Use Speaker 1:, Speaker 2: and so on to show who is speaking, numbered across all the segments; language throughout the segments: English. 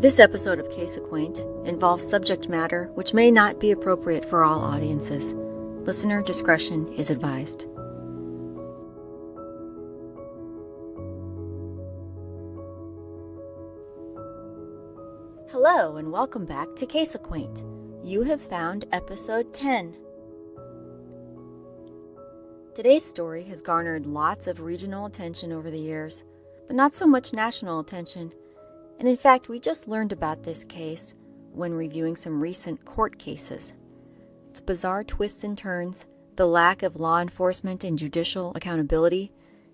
Speaker 1: This episode of Case Acquaint involves subject matter which may not be appropriate for all audiences. Listener discretion is advised. Hello and welcome back to Case Acquaint. You have found episode 10. Today's story has garnered lots of regional attention over the years, but not so much national attention. And in fact, we just learned about this case when reviewing some recent court cases. Its bizarre twists and turns, the lack of law enforcement and judicial accountability,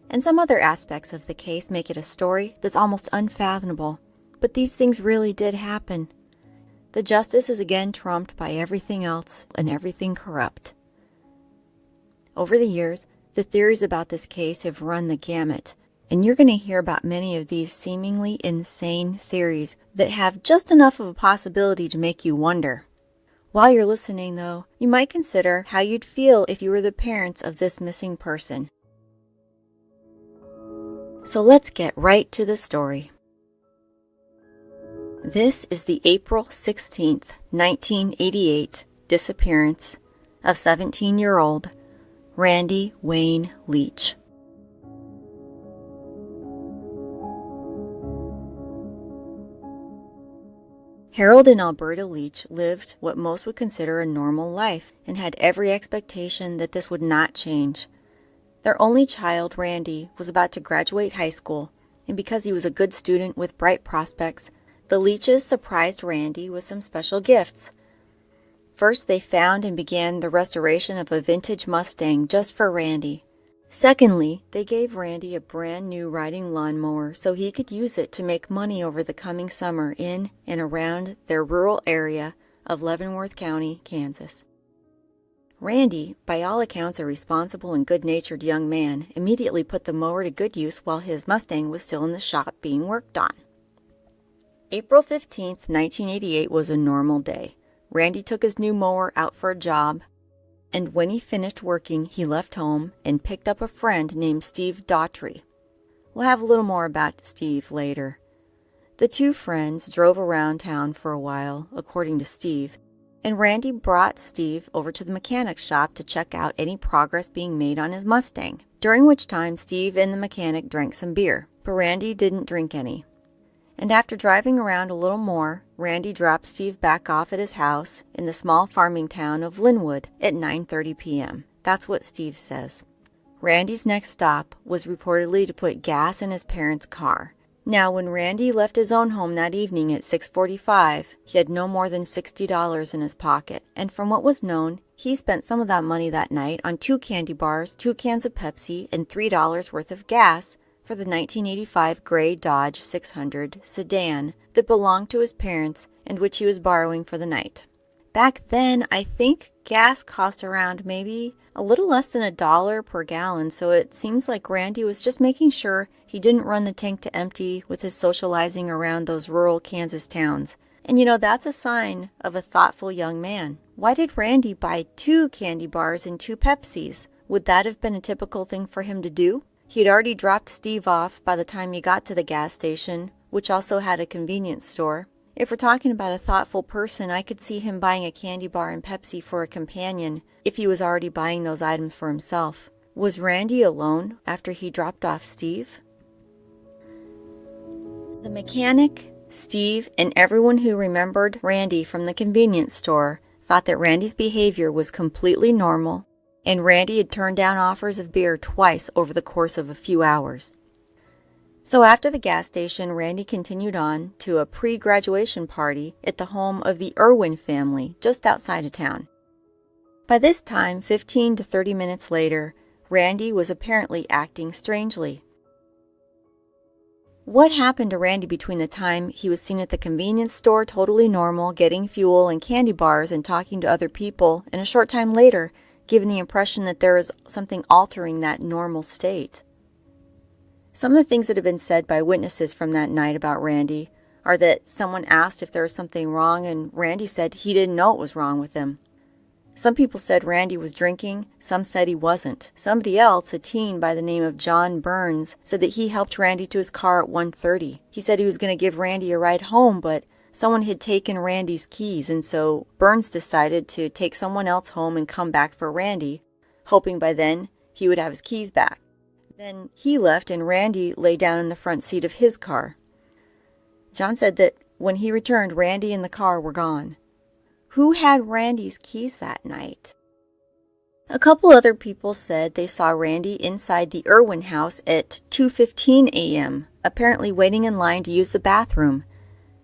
Speaker 1: and some other aspects of the case make it a story that's almost unfathomable. But these things really did happen. The justice is again trumped by everything else and everything corrupt. Over the years, the theories about this case have run the gamut. And you're going to hear about many of these seemingly insane theories that have just enough of a possibility to make you wonder. While you're listening, though, you might consider how you'd feel if you were the parents of this missing person. So let's get right to the story. This is the April 16th, 1988 disappearance of 17-year-old Randy Wayne Leach. Harold and Alberta Leach lived what most would consider a normal life and had every expectation that this would not change. Their only child, Randy, was about to graduate high school, and because he was a good student with bright prospects, the Leaches surprised Randy with some special gifts. First, they found and began the restoration of a vintage Mustang just for Randy. Secondly, they gave Randy a brand new riding lawnmower so he could use it to make money over the coming summer in and around their rural area of Leavenworth County, Kansas. Randy, by all accounts a responsible and good-natured young man, immediately put the mower to good use while his Mustang was still in the shop being worked on. April 15th, 1988 was a normal day. Randy took his new mower out for a job, and when he finished working, he left home and picked up a friend named Steve Daughtry. We'll have a little more about Steve later. The two friends drove around town for a while, according to Steve, and Randy brought Steve over to the mechanic's shop to check out any progress being made on his Mustang, during which time Steve and the mechanic drank some beer, but Randy didn't drink any. And after driving around a little more, Randy dropped Steve back off at his house in the small farming town of Linwood at 9:30 p.m. That's what Steve says. Randy's next stop was reportedly to put gas in his parents' car. Now, when Randy left his own home that evening at 6:45, he had no more than $60 in his pocket. And from what was known, he spent some of that money that night on 2 candy bars, 2 cans of Pepsi, and $3 worth of gas for the 1985 gray Dodge 600 sedan that belonged to his parents and which he was borrowing for the night. Back then, I think gas cost around maybe a little less than $1 per gallon, so it seems like Randy was just making sure he didn't run the tank to empty with his socializing around those rural Kansas towns. And that's a sign of a thoughtful young man. Why did Randy buy 2 candy bars and 2 Pepsis? Would that have been a typical thing for him to do? He'd already dropped Steve off by the time he got to the gas station, which also had a convenience store. If we're talking about a thoughtful person, I could see him buying a candy bar and Pepsi for a companion if he was already buying those items for himself. Was Randy alone after he dropped off Steve? The mechanic, Steve, and everyone who remembered Randy from the convenience store thought that Randy's behavior was completely normal, and Randy had turned down offers of beer twice over the course of a few hours. So after the gas station, Randy continued on to a pre-graduation party at the home of the Irwin family just outside of town. By this time, 15 to 30 minutes later, Randy was apparently acting strangely. What happened to Randy between the time he was seen at the convenience store totally normal, getting fuel and candy bars and talking to other people, and a short time later, given the impression that there is something altering that normal state? Some of the things that have been said by witnesses from that night about Randy are that someone asked if there was something wrong, and Randy said he didn't know what was wrong with him. Some people said Randy was drinking, some said he wasn't. Somebody else, a teen by the name of John Burns, said that he helped Randy to his car at 1:30. He said he was going to give Randy a ride home, but someone had taken Randy's keys, and so Burns decided to take someone else home and come back for Randy, hoping by then he would have his keys back. Then he left and Randy lay down in the front seat of his car. John said that when he returned, Randy and the car were gone. Who had Randy's keys that night? A couple other people said they saw Randy inside the Irwin house at 2:15 a.m., apparently waiting in line to use the bathroom.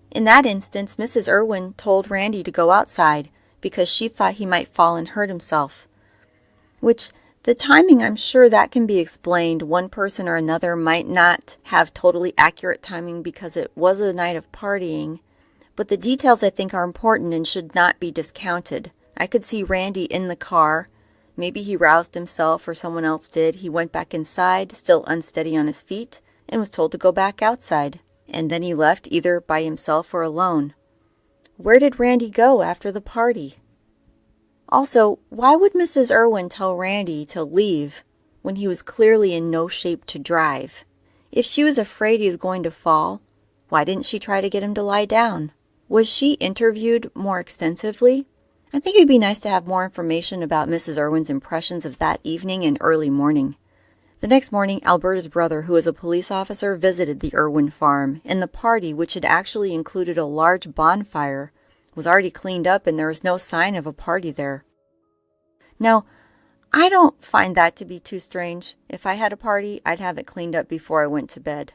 Speaker 1: In that instance, Mrs. Irwin told Randy to go outside because she thought he might fall and hurt himself. Which, the timing, I'm sure that can be explained. One person or another might not have totally accurate timing because it was a night of partying, but the details I think are important and should not be discounted. I could see Randy in the car. Maybe he roused himself or someone else did. He went back inside, still unsteady on his feet, and was told to go back outside. And then he left either by himself or alone. Where did Randy go after the party? Also, why would Mrs. Irwin tell Randy to leave when he was clearly in no shape to drive? If she was afraid he was going to fall, why didn't she try to get him to lie down? Was she interviewed more extensively? I think it'd be nice to have more information about Mrs. Irwin's impressions of that evening and early morning. The next morning, Alberta's brother, who was a police officer, visited the Irwin farm, and the party, which had actually included a large bonfire, was already cleaned up and there was no sign of a party there. Now, I don't find that to be too strange. If I had a party, I'd have it cleaned up before I went to bed.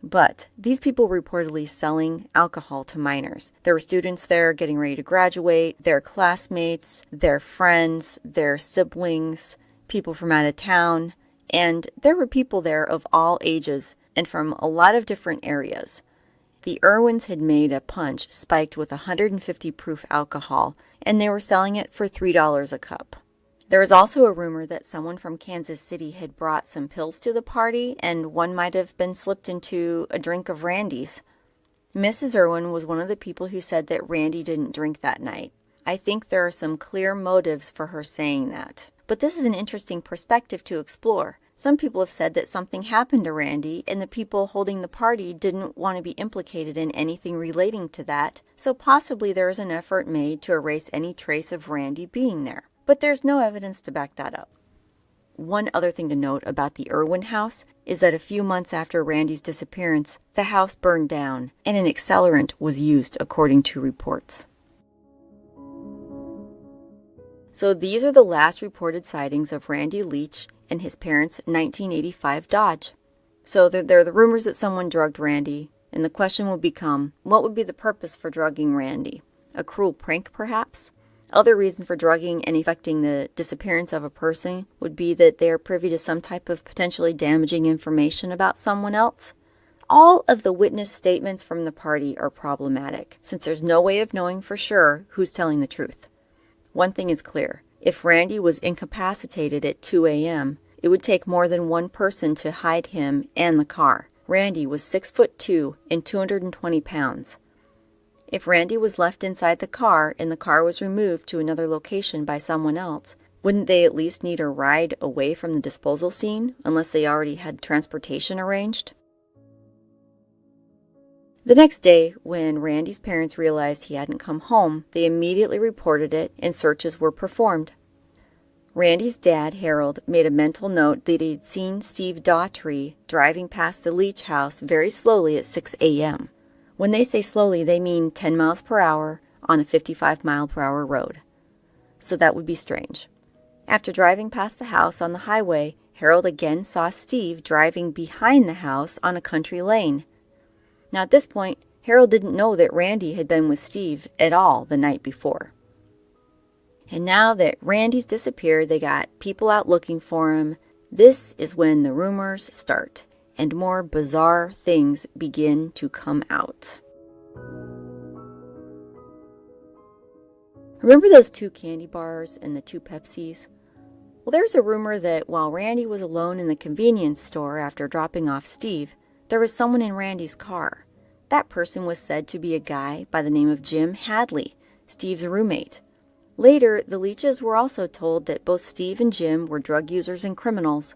Speaker 1: But these people were reportedly selling alcohol to minors. There were students there getting ready to graduate, their classmates, their friends, their siblings, people from out of town, and there were people there of all ages and from a lot of different areas. The Irwins had made a punch spiked with 150 proof alcohol, and they were selling it for $3 a cup. There was also a rumor that someone from Kansas City had brought some pills to the party, and one might have been slipped into a drink of Randy's. Mrs. Irwin was one of the people who said that Randy didn't drink that night. I think there are some clear motives for her saying that. But this is an interesting perspective to explore. Some people have said that something happened to Randy, and the people holding the party didn't want to be implicated in anything relating to that, so possibly there is an effort made to erase any trace of Randy being there. But there's no evidence to back that up. One other thing to note about the Irwin house is that a few months after Randy's disappearance, the house burned down, and an accelerant was used according to reports. So these are the last reported sightings of Randy Leach and his parents' 1985 Dodge. So there are the rumors that someone drugged Randy, and the question will become, what would be the purpose for drugging Randy? A cruel prank, perhaps? Other reasons for drugging and effecting the disappearance of a person would be that they are privy to some type of potentially damaging information about someone else. All of the witness statements from the party are problematic, since there's no way of knowing for sure who's telling the truth. One thing is clear. If Randy was incapacitated at 2 a.m., it would take more than one person to hide him and the car. Randy was 6'2" and 220 pounds. If Randy was left inside the car and the car was removed to another location by someone else, wouldn't they at least need a ride away from the disposal scene, unless they already had transportation arranged? The next day, when Randy's parents realized he hadn't come home, they immediately reported it and searches were performed. Randy's dad, Harold, made a mental note that he'd seen Steve Daughtry driving past the Leach house very slowly at 6 a.m. When they say slowly, they mean 10 miles per hour on a 55-mile-per-hour road. So that would be strange. After driving past the house on the highway, Harold again saw Steve driving behind the house on a country lane. Now at this point, Harold didn't know that Randy had been with Steve at all the night before. And now that Randy's disappeared, they got people out looking for him. This is when the rumors start, and more bizarre things begin to come out. Remember those 2 candy bars and the 2 Pepsis? Well, there's a rumor that while Randy was alone in the convenience store after dropping off Steve, there was someone in Randy's car. That person was said to be a guy by the name of Jim Hadley, Steve's roommate. Later, the Leaches were also told that both Steve and Jim were drug users and criminals.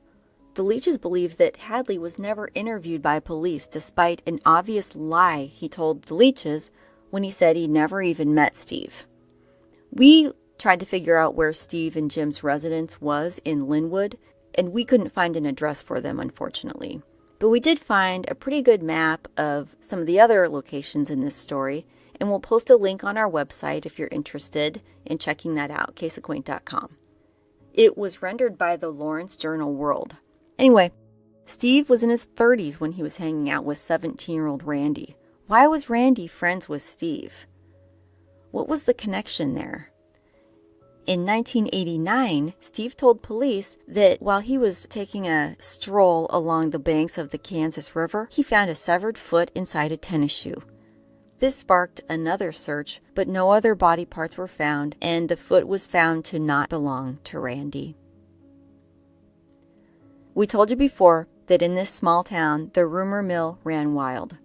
Speaker 1: The Leaches believed that Hadley was never interviewed by police despite an obvious lie he told the Leaches when he said he never even met Steve. We tried to figure out where Steve and Jim's residence was in Linwood, and we couldn't find an address for them, unfortunately. But we did find a pretty good map of some of the other locations in this story, and we'll post a link on our website if you're interested in checking that out, caseacquaint.com. It was rendered by the Lawrence Journal-World. Anyway, Steve was in his 30s when he was hanging out with 17-year-old Randy. Why was Randy friends with Steve? What was the connection there? In 1989, Steve told police that while he was taking a stroll along the banks of the Kansas River, he found a severed foot inside a tennis shoe. This sparked another search, but no other body parts were found, and the foot was found to not belong to Randy. We told you before that in this small town, the rumor mill ran wild.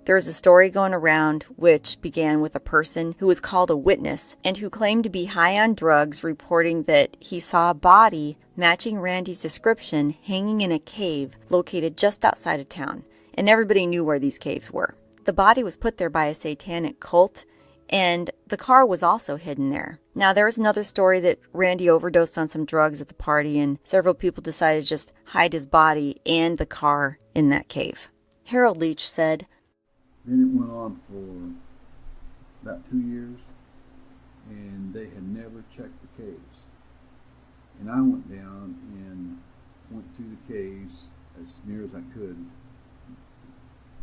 Speaker 1: There was a story going around which began with a person who was called a witness and who claimed to be high on drugs, reporting that he saw a body matching Randy's description hanging in a cave located just outside of town, and everybody knew where these caves were. The body was put there by a satanic cult, and the car was also hidden there. Now, there was another story that Randy overdosed on some drugs at the party, and several people decided to just hide his body and the car in that cave. Harold Leach said,
Speaker 2: Then it went on for about 2 years, and they had never checked the caves. And I went down and went through the caves as near as I could,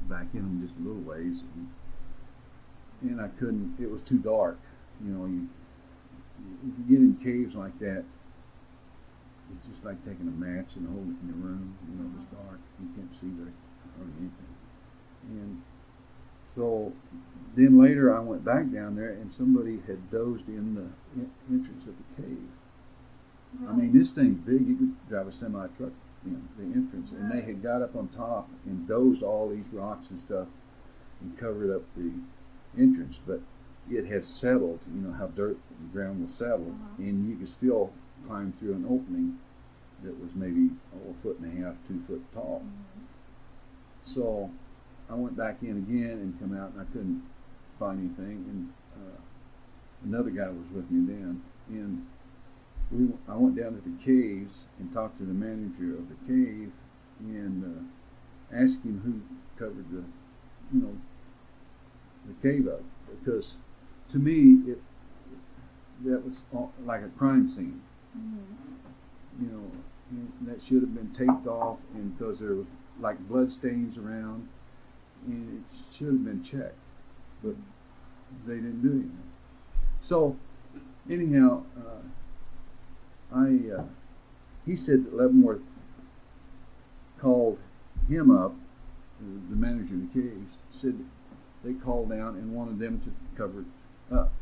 Speaker 2: back in them just a little ways, and I couldn't, it was too dark. You know, if you get in caves like that, it's just like taking a match and holding it in your room. You know, it's dark, you can't see very hardly anything. And so then later I went back down there, and somebody had dozed in the entrance of the cave. Really? I mean, this thing's big, you could drive a semi-truck in the entrance, and they had got up on top and dozed all these rocks and stuff and covered up the entrance, but it had settled, you know how the ground was settled, and you could still climb through an opening that was maybe a foot and a half, 2 foot tall. So I went back in again and come out, and I couldn't find anything, and another guy was with me then, and I went down to the caves and talked to the manager of the cave and asked him who covered the cave up, because to me that was like a crime scene. You know, and that should have been taped off, and because there was like blood stains around, and it should have been checked, but they didn't do anything. So anyhow, he said that Leavenworth called him up, the manager of the caves, said they called down and wanted them to cover it up.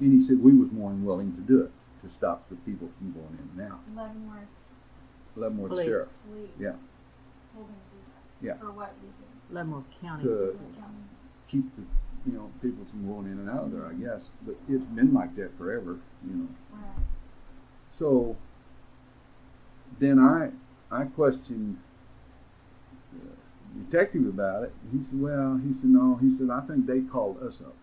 Speaker 2: And he said we was more than willing to do it, to stop the people from going in and out. Leavenworth
Speaker 3: Police.
Speaker 2: Sheriff.
Speaker 4: Police.
Speaker 2: Yeah.
Speaker 4: Told him to do that.
Speaker 2: Yeah.
Speaker 4: For what reason?
Speaker 3: Leavenworth County.
Speaker 2: To keep the people from going in and out of there, I guess. But it's been like that forever,
Speaker 4: Right.
Speaker 2: So then I questioned the detective about it. He said, no. He said, I think they called us up.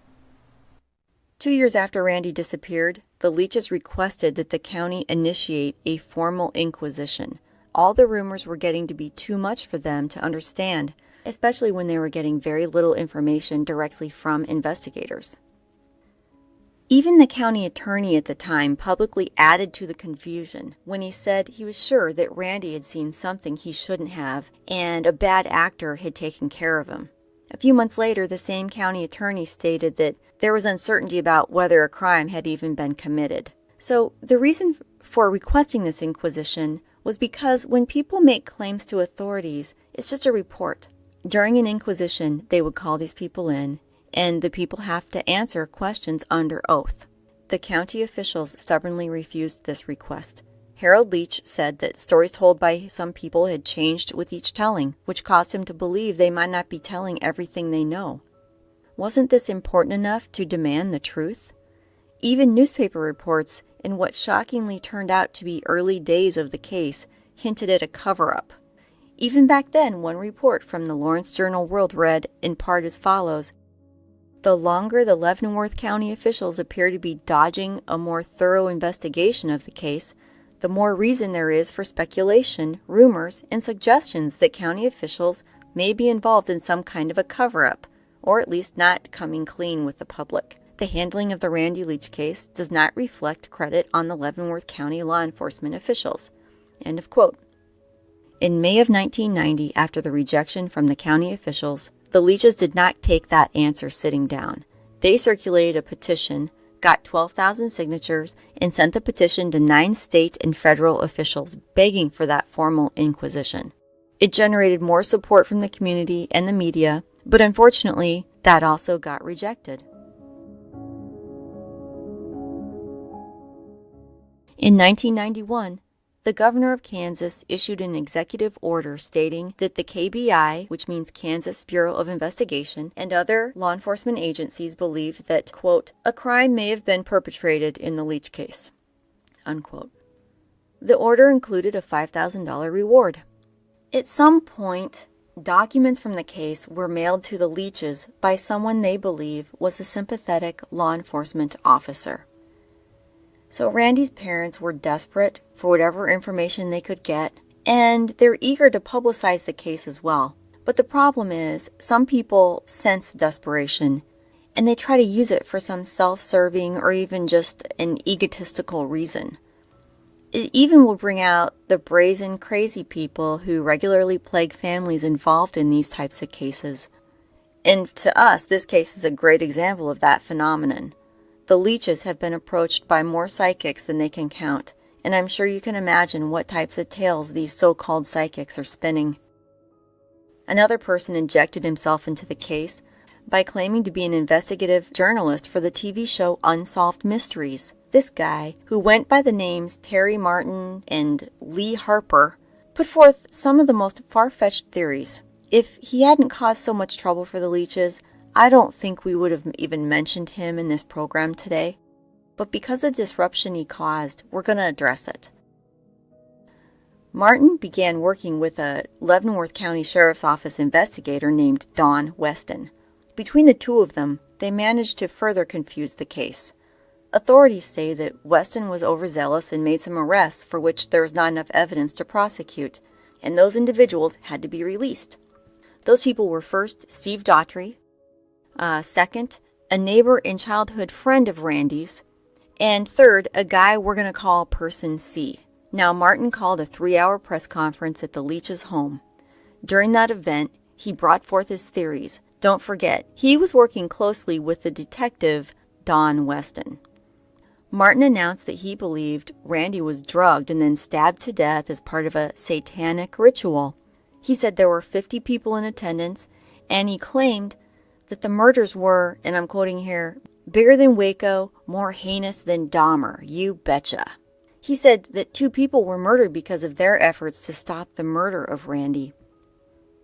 Speaker 1: 2 years after Randy disappeared, the Leaches requested that the county initiate a formal inquisition. All the rumors were getting to be too much for them to understand, especially when they were getting very little information directly from investigators. Even the county attorney at the time publicly added to the confusion when he said he was sure that Randy had seen something he shouldn't have, and a bad actor had taken care of him. A few months later, the same county attorney stated that there was uncertainty about whether a crime had even been committed. So the reason for requesting this inquisition was because when people make claims to authorities, it's just a report. During an inquisition, they would call these people in, and the people have to answer questions under oath. The county officials stubbornly refused this request. Harold Leach said that stories told by some people had changed with each telling, which caused him to believe they might not be telling everything they know. Wasn't this important enough to demand the truth? Even newspaper reports in what shockingly turned out to be early days of the case hinted at a cover-up. Even back then, one report from the Lawrence Journal-World read in part as follows: The longer the Leavenworth County officials appear to be dodging a more thorough investigation of the case, the more reason there is for speculation, rumors, and suggestions that county officials may be involved in some kind of a cover-up, or at least not coming clean with the public. The handling of the Randy Leach case does not reflect credit on the Leavenworth County law enforcement officials. End of quote. In May of 1990, after the rejection from the county officials, the Leaches did not take that answer sitting down. They circulated a petition, got 12,000 signatures, and sent the petition to 9 state and federal officials begging for that formal inquisition. It generated more support from the community and the media, but unfortunately, that also got rejected. In 1991, the governor of Kansas issued an executive order stating that the KBI, which means Kansas Bureau of Investigation, and other law enforcement agencies believed that, quote, a crime may have been perpetrated in the Leach case, unquote. The order included a $5,000 reward. At some point, documents from the case were mailed to the Leaches by someone they believe was a sympathetic law enforcement officer. So Randy's parents were desperate for whatever information they could get, and they're eager to publicize the case as well. But the problem is, some people sense desperation, and they try to use it for some self-serving or even just an egotistical reason. It even will bring out the brazen, crazy people who regularly plague families involved in these types of cases. And to us, this case is a great example of that phenomenon. The Leaches have been approached by more psychics than they can count, and I'm sure you can imagine what types of tales these so-called psychics are spinning. Another person injected himself into the case by claiming to be an investigative journalist for the TV show Unsolved Mysteries. This guy, who went by the names Terry Martin and Lee Harper, put forth some of the most far-fetched theories. If he hadn't caused so much trouble for the Leaches, I don't think we would have even mentioned him in this program today. But because of the disruption he caused, we're going to address it. Martin began working with a Leavenworth County Sheriff's Office investigator named Don Weston. Between the two of them, they managed to further confuse the case. Authorities say that Weston was overzealous and made some arrests for which there was not enough evidence to prosecute, and those individuals had to be released. Those people were first Steve Daughtry, second, a neighbor and childhood friend of Randy's, and third, a guy we're going to call Person C. Now, Martin called a 3-hour press conference at the Leach's home. During that event, he brought forth his theories. Don't forget, he was working closely with the detective Don Weston. Martin announced that he believed Randy was drugged and then stabbed to death as part of a satanic ritual. He said there were 50 people in attendance, and he claimed that the murders were, and I'm quoting here, bigger than Waco, more heinous than Dahmer, you betcha. He said that 2 people were murdered because of their efforts to stop the murder of Randy.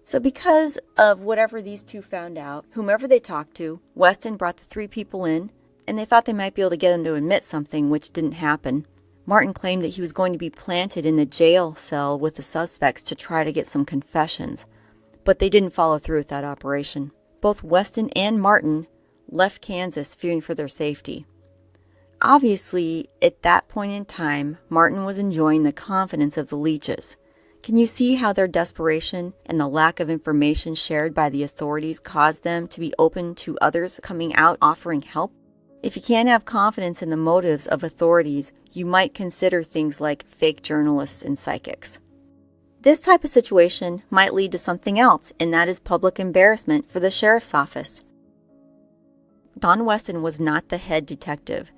Speaker 1: So because of whatever these 2 found out, whomever they talked to, Weston brought the 3 people in, and they thought they might be able to get them to admit something, which didn't happen. Martin claimed that he was going to be planted in the jail cell with the suspects to try to get some confessions, but they didn't follow through with that operation. Both Weston and Martin left Kansas fearing for their safety. Obviously, at that point in time, Martin was enjoying the confidence of the Leaches. Can you see how their desperation and the lack of information shared by the authorities caused them to be open to others coming out offering help? If you can't have confidence in the motives of authorities, you might consider things like fake journalists and psychics. This type of situation might lead to something else, and that is public embarrassment for the sheriff's office. Don Weston was not the head detective.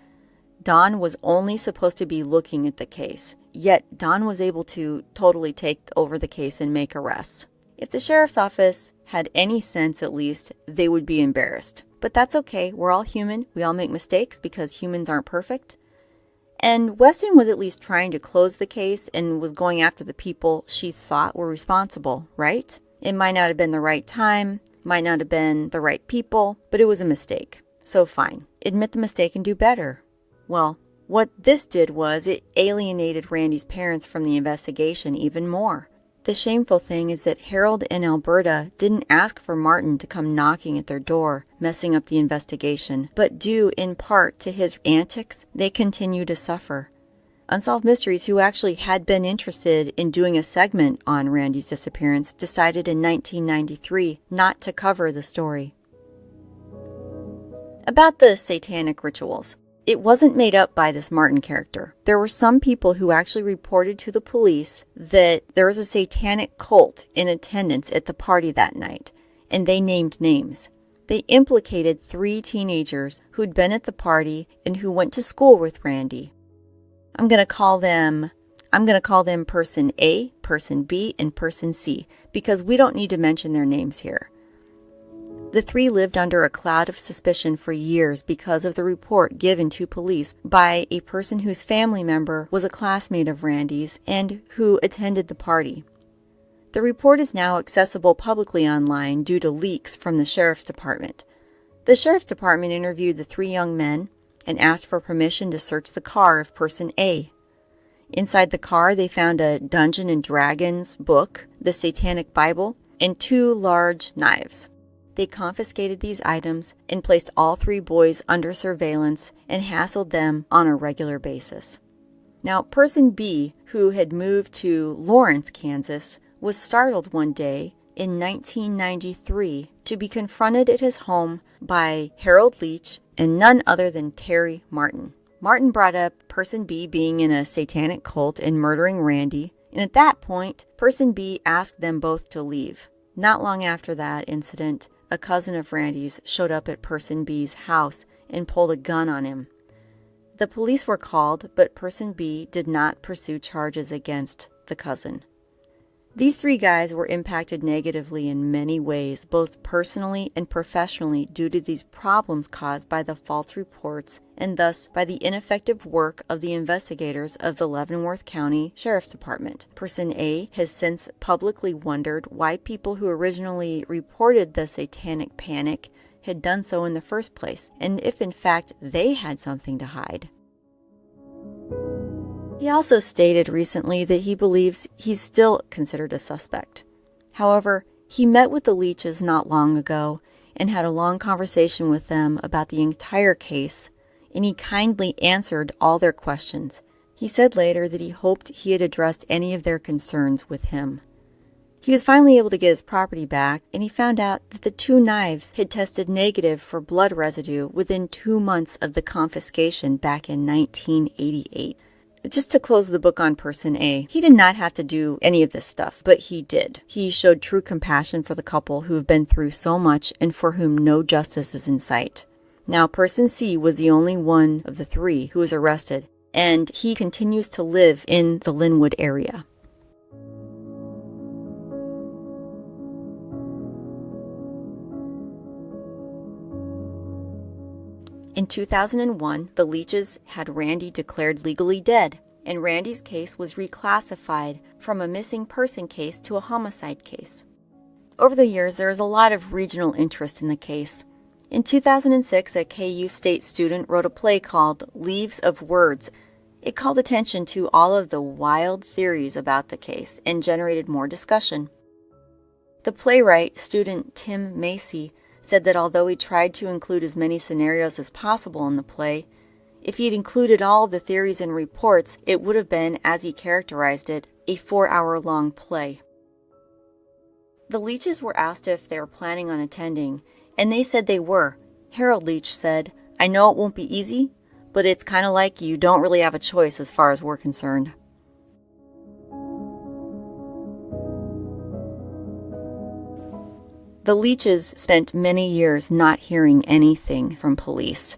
Speaker 1: Don was only supposed to be looking at the case, yet Don was able to totally take over the case and make arrests. If the sheriff's office had any sense, at least, they would be embarrassed. But that's okay, we're all human, we all make mistakes because humans aren't perfect. And Weston was at least trying to close the case and was going after the people she thought were responsible, right? It might not have been the right time, might not have been the right people, but it was a mistake. So fine, admit the mistake and do better. Well, what this did was it alienated Randy's parents from the investigation even more. The shameful thing is that Harold and Alberta didn't ask for Martin to come knocking at their door, messing up the investigation, but due in part to his antics, they continue to suffer. Unsolved Mysteries, who actually had been interested in doing a segment on Randy's disappearance, decided in 1993 not to cover the story. About the satanic rituals. It wasn't made up by this Martin character. There were some people who actually reported to the police that there was a satanic cult in attendance at the party that night, and they named names. They implicated 3 teenagers who'd been at the party and who went to school with Randy. I'm going to call them Person A, Person B, and Person C, because we don't need to mention their names here. The 3 lived under a cloud of suspicion for years because of the report given to police by a person whose family member was a classmate of Randy's and who attended the party. The report is now accessible publicly online due to leaks from the sheriff's department. The sheriff's department interviewed the 3 young men and asked for permission to search the car of Person A. Inside the car, they found a Dungeons and Dragons book, the Satanic Bible, and 2 large knives. They confiscated these items and placed all 3 boys under surveillance and hassled them on a regular basis. Now, Person B, who had moved to Lawrence, Kansas, was startled one day in 1993 to be confronted at his home by Harold Leach and none other than Terry Martin. Martin brought up Person B being in a satanic cult and murdering Randy, and at that point, Person B asked them both to leave. Not long after that incident, a cousin of Randy's showed up at Person B's house and pulled a gun on him. The police were called, but Person B did not pursue charges against the cousin. These 3 guys were impacted negatively in many ways, both personally and professionally, due to these problems caused by the false reports and thus by the ineffective work of the investigators of the Leavenworth County Sheriff's Department. Person A has since publicly wondered why people who originally reported the satanic panic had done so in the first place, and if in fact they had something to hide. He also stated recently that he believes he's still considered a suspect. However, he met with the Leaches not long ago and had a long conversation with them about the entire case, and he kindly answered all their questions. He said later that he hoped he had addressed any of their concerns with him. He was finally able to get his property back, and he found out that the 2 knives had tested negative for blood residue within 2 months of the confiscation back in 1988. Just to close the book on Person A, he did not have to do any of this stuff, but he did. He showed true compassion for the couple who have been through so much and for whom no justice is in sight. Now, Person C was the only one of the 3 who was arrested, and he continues to live in the Linwood area. In 2001, the Leaches had Randy declared legally dead, and Randy's case was reclassified from a missing person case to a homicide case. Over the years, there is a lot of regional interest in the case. In 2006, a KU State student wrote a play called Leaves of Words. It called attention to all of the wild theories about the case and generated more discussion. The playwright, student Tim Macy, said that although he tried to include as many scenarios as possible in the play, if he'd included all of the theories and reports, it would have been, as he characterized it, a 4-hour-long play. The Leaches were asked if they were planning on attending, and they said they were. Harold Leach said, "I know it won't be easy, but it's kind of like you don't really have a choice as far as we're concerned." The Leaches spent many years not hearing anything from police.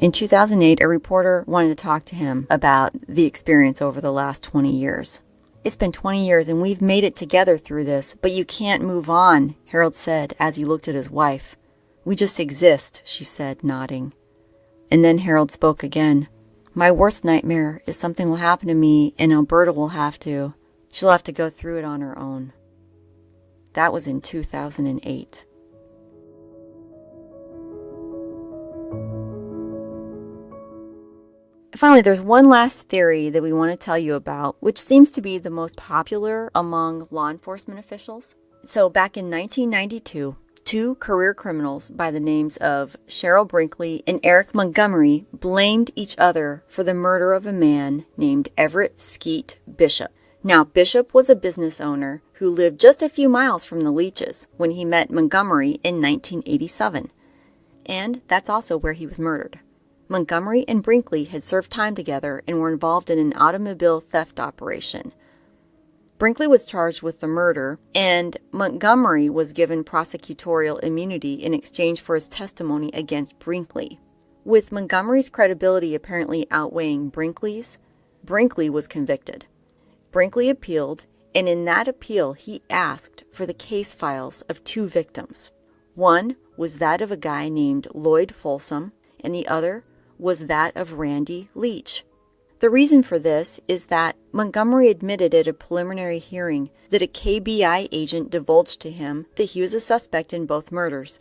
Speaker 1: In 2008, a reporter wanted to talk to him about the experience over the last 20 years. "It's been 20 years and we've made it together through this, but you can't move on," Harold said as he looked at his wife. "We just exist," she said, nodding. And then Harold spoke again. "My worst nightmare is something will happen to me and Alberta will have to. She'll have to go through it on her own." That was in 2008. Finally, there's one last theory that we want to tell you about, which seems to be the most popular among law enforcement officials. So back in 1992, two career criminals by the names of Cheryl Brinkley and Eric Montgomery blamed each other for the murder of a man named Everett Skeet Bishop. Now, Bishop was a business owner who lived just a few miles from the Leaches when he met Montgomery in 1987. And that's also where he was murdered. Montgomery and Brinkley had served time together and were involved in an automobile theft operation. Brinkley was charged with the murder, and Montgomery was given prosecutorial immunity in exchange for his testimony against Brinkley. With Montgomery's credibility apparently outweighing Brinkley's, Brinkley was convicted. Brinkley appealed, and in that appeal he asked for the case files of two victims. One was that of a guy named Lloyd Folsom, and the other was that of Randy Leach. The reason for this is that Montgomery admitted at a preliminary hearing that a KBI agent divulged to him that he was a suspect in both murders.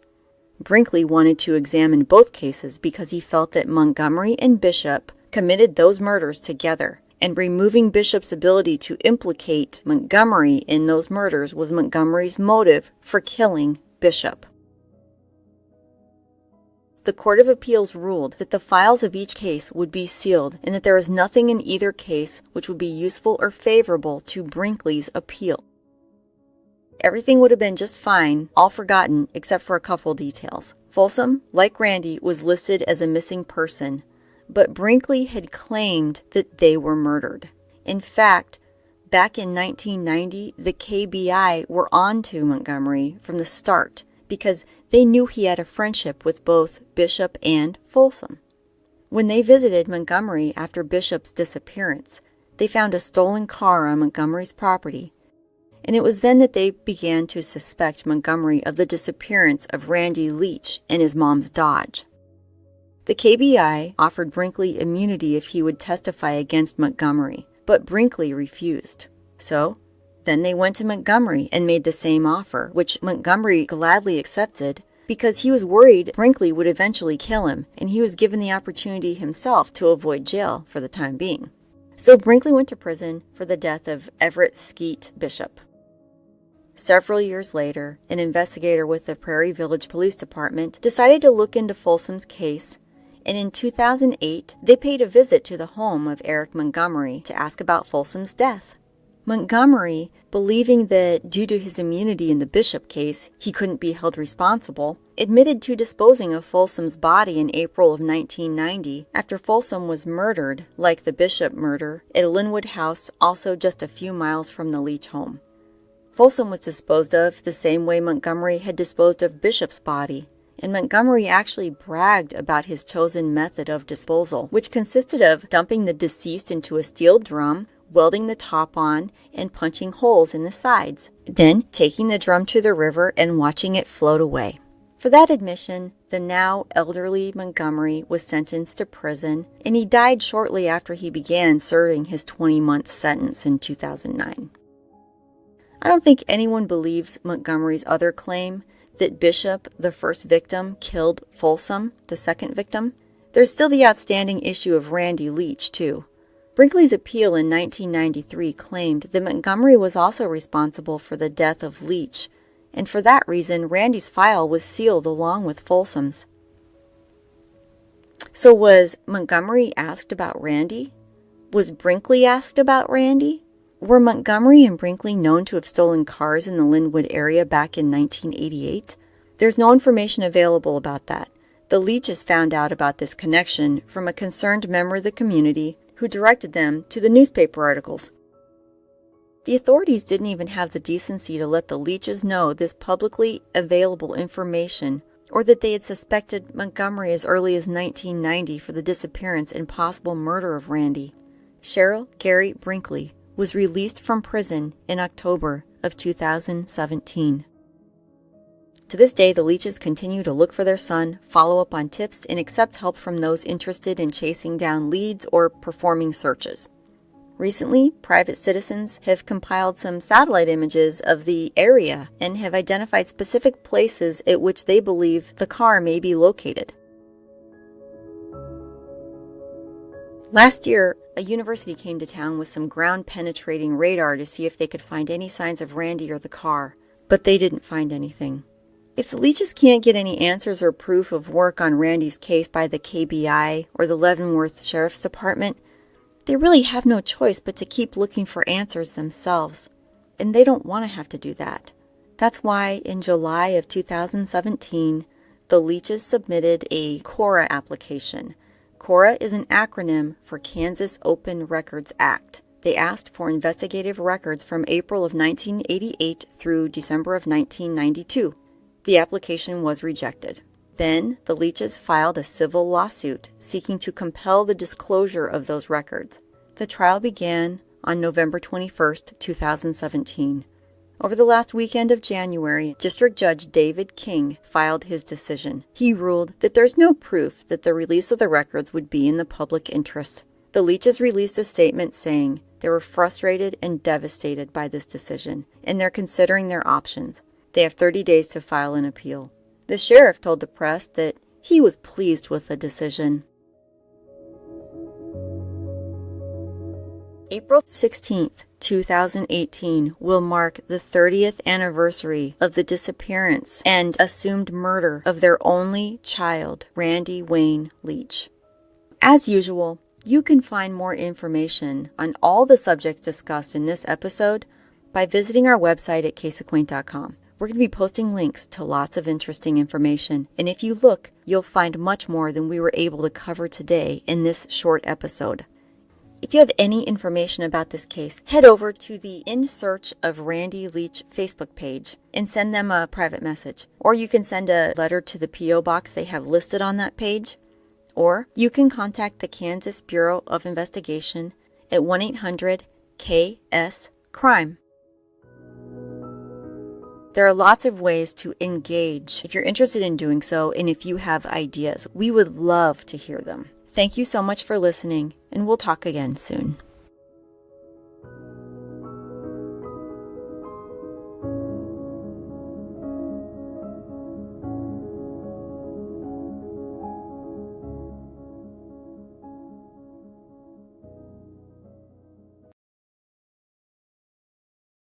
Speaker 1: Brinkley wanted to examine both cases because he felt that Montgomery and Bishop committed those murders together, and removing Bishop's ability to implicate Montgomery in those murders was Montgomery's motive for killing Bishop. The Court of Appeals ruled that the files of each case would be sealed and that there was nothing in either case which would be useful or favorable to Brinkley's appeal. Everything would have been just fine, all forgotten, except for a couple details. Folsom, like Randy, was listed as a missing person, but Brinkley had claimed that they were murdered. In fact, back in 1990, the KBI were on to Montgomery from the start because they knew he had a friendship with both Bishop and Folsom. When they visited Montgomery after Bishop's disappearance, they found a stolen car on Montgomery's property, and it was then that they began to suspect Montgomery of the disappearance of Randy Leach and his mom's Dodge. The KBI offered Brinkley immunity if he would testify against Montgomery, but Brinkley refused. So, then they went to Montgomery and made the same offer, which Montgomery gladly accepted because he was worried Brinkley would eventually kill him, and he was given the opportunity himself to avoid jail for the time being. So Brinkley went to prison for the death of Everett Skeet Bishop. Several years later, an investigator with the Prairie Village Police Department decided to look into Folsom's case, and in 2008, they paid a visit to the home of Eric Montgomery to ask about Folsom's death. Montgomery, believing that due to his immunity in the Bishop case, he couldn't be held responsible, admitted to disposing of Folsom's body in April of 1990 after Folsom was murdered, like the Bishop murder, at a Linwood house also just a few miles from the Leach home. Folsom was disposed of the same way Montgomery had disposed of Bishop's body, and Montgomery actually bragged about his chosen method of disposal, which consisted of dumping the deceased into a steel drum, welding the top on, and punching holes in the sides, then taking the drum to the river and watching it float away. For that admission, the now elderly Montgomery was sentenced to prison, and he died shortly after he began serving his 20-month sentence in 2009. I don't think anyone believes Montgomery's other claim that Bishop, the first victim, killed Folsom, the second victim. There's still the outstanding issue of Randy Leach, too. Brinkley's appeal in 1993 claimed that Montgomery was also responsible for the death of Leach, and for that reason, Randy's file was sealed along with Folsom's. So was Montgomery asked about Randy? Was Brinkley asked about Randy? Were Montgomery and Brinkley known to have stolen cars in the Linwood area back in 1988? There's no information available about that. The Leaches found out about this connection from a concerned member of the community who directed them to the newspaper articles. The authorities didn't even have the decency to let the Leaches know this publicly available information, or that they had suspected Montgomery as early as 1990 for the disappearance and possible murder of Randy. Cheryl Gary Brinkley was released from prison in October of 2017. To this day, the Leaches continue to look for their son, follow up on tips, and accept help from those interested in chasing down leads or performing searches. Recently, private citizens have compiled some satellite images of the area and have identified specific places at which they believe the car may be located. Last year, a university came to town with some ground-penetrating radar to see if they could find any signs of Randy or the car, but they didn't find anything. If the Leaches can't get any answers or proof of work on Randy's case by the KBI or the Leavenworth Sheriff's Department, they really have no choice but to keep looking for answers themselves. And they don't want to have to do that. That's why in July of 2017, the Leaches submitted a CORA application. CORA is an acronym for Kansas Open Records Act. They asked for investigative records from April of 1988 through December of 1992. The application was rejected. Then, the Leaches filed a civil lawsuit seeking to compel the disclosure of those records. The trial began on November 21, 2017. Over the last weekend of January, District Judge David King filed his decision. He ruled that there's no proof that the release of the records would be in the public interest. The Leaches released a statement saying they were frustrated and devastated by this decision, and they're considering their options. They have 30 days to file an appeal. The sheriff told the press that he was pleased with the decision. April 16th, 2018 will mark the 30th anniversary of the disappearance and assumed murder of their only child, Randy Wayne Leach. As usual, you can find more information on all the subjects discussed in this episode by visiting our website at caseacquaint.com. We're going to be posting links to lots of interesting information, and if you look, you'll find much more than we were able to cover today in this short episode. If you have any information about this case, head over to the In Search of Randy Leach Facebook page and send them a private message. Or you can send a letter to the P.O. box they have listed on that page. Or you can contact the Kansas Bureau of Investigation at 1-800-KS-CRIME. There are lots of ways to engage if you're interested in doing so, and if you have ideas. We would love to hear them. Thank you so much for listening, and we'll talk again soon.